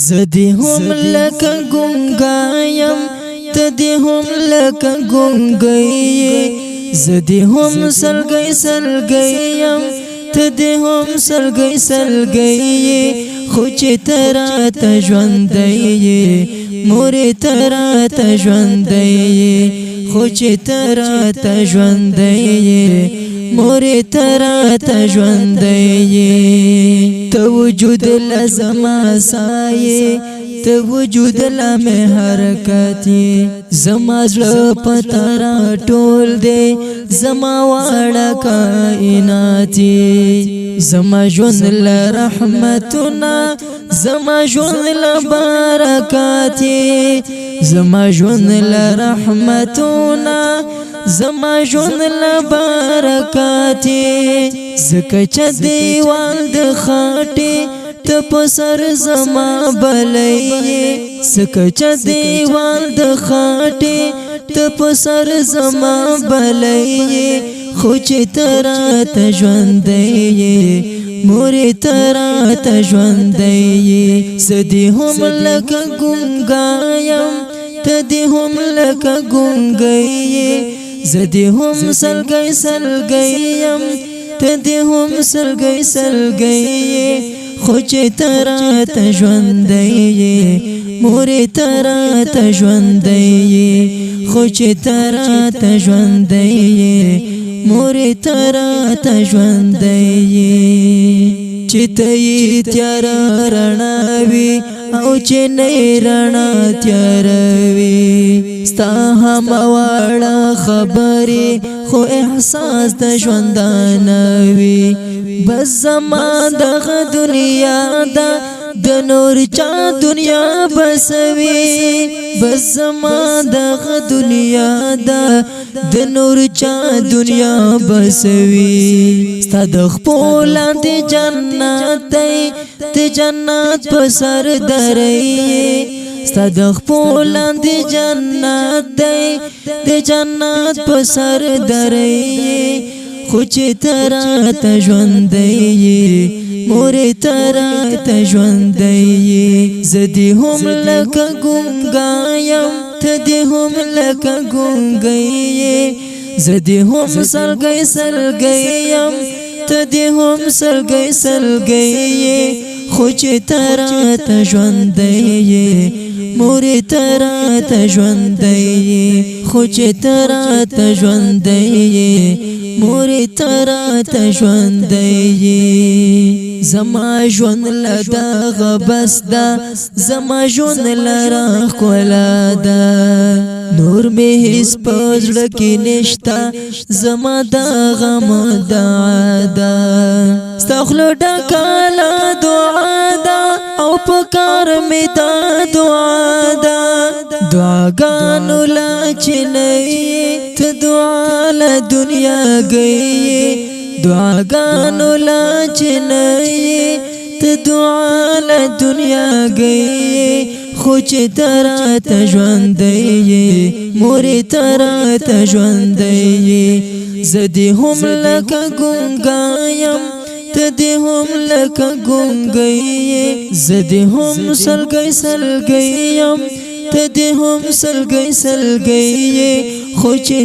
زدی هم لکه گونګایم تدی هم لکه گونګی زدی هم سلګی سلګیم تدی هم سلګی سلګی خو چې تراته ژوندی مورې تراته ژوندی خو چې تراته ژوندی مورې تراته ژوندی ته وجود لزما سایه ته وجود لمه حرکت زما زړه پتارا ټول دی زما واړه کائنات زما ژوند له رحمتنا زما ژوند له برکات زما ژوند له رحمتنا زما ژوند له برکات زکه چې دیوال د خاطه ته پسر زما بلې زکه چې دیوال د خاطه ته پسر زما بلې خو چې تراته ژوندې مورې تراته ژوندې زدی هم لکه ګونګایم تدی هم لکه ګونګی زدی هم سلګی سلګیم تدی هم سلګی سلګی خو چې تراته ژوندی مورې تراته ژوندی خو چې تراته ژوندی مورې تراته ژوندی چې ته یې تیار رڼا وي او چې نه رڼا تیار وي ستا هم واړه خبرې خو احساس د ژوندانه وي بس زما دغه دنیا ده د نور چا دنیا بسوي بس زما دغه دنیا ده د نور چا دنیا بسوي ستا د خپل لاندې جنت دی ته جنت په سر درې ستا د خپل لاندې جنت دی د جنت په سر درې خو چې تراته ژوندی مورې تراته ژوندی زدی هم لکه ګونګایم تدی هم لکه ګونګی زدی هم سلګی سلګیم تدی هم سلګی سلګی خو چې تراته ژوندی مورې تراته ژوندی خو چې تراته ژوندی مورې تراته ژوندی زما ژوند له دغه بس ده زما ژوند له راښکلا ده نور مې هېڅ په زړه کې نشته زما دغه مدعا ده ستا خوله ډکه له دعا ده او په کار مې دا دعا ده دعاګانو لا چې نه ته دعا له دنیا گئی دعاګانو لا چې نه ته دعا له دنیا گئی خو چې تراته ژوندی مورې تراته ژوندی زدی هم لکه ګونګایم تدی هم لکه ګونګی زدی هم سلګی سلګیم تدی هم سلګی سلګی خو چې